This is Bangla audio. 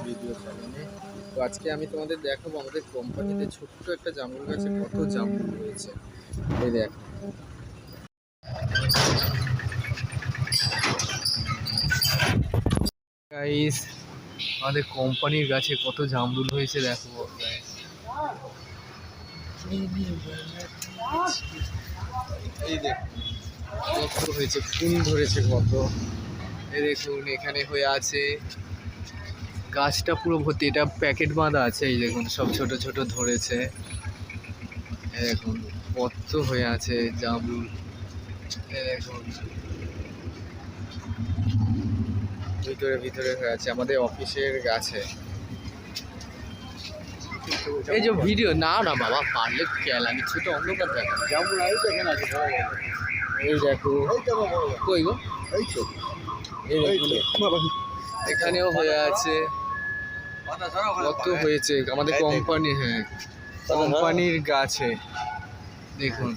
ভিডিও চ্যানেলে। তো আজকে আমি তোমাদের দেখাবো আমাদের কোম্পানিতে ছোট্ট একটা জামরুল গাছে কত জামরুল রয়েছে। এই দেখো গাইস, আমাদের কোম্পানির গাছে কত জামরুল হয়েছে দেখো। এই দেখো কত হয়েছে, ফুল ধরেছে কত। এই দেখুন এখানে হয়ে আছে, গাছটা পুরো ভর্তি, এটা প্যাকেট বাঁধা আছে। এই দেখুন সব ছোট ছোট ধরেছে। এই দেখুন কত হয়ে আছে জামরুল। এই দেখুন ভিতরে ভিতরে হয়ে আছে আমাদের অফিসের গাছে। এই যে ভিডিও না না বাবা, পারলে কেলানি ছোট অন্ধকার দেখা। এই দেখো কই গো, এই দেখুন এখানেও হয়ে আছে কত হয়েছে আমাদের কোম্পানি। হ্যাঁ, কোম্পানির গাছে দেখুন।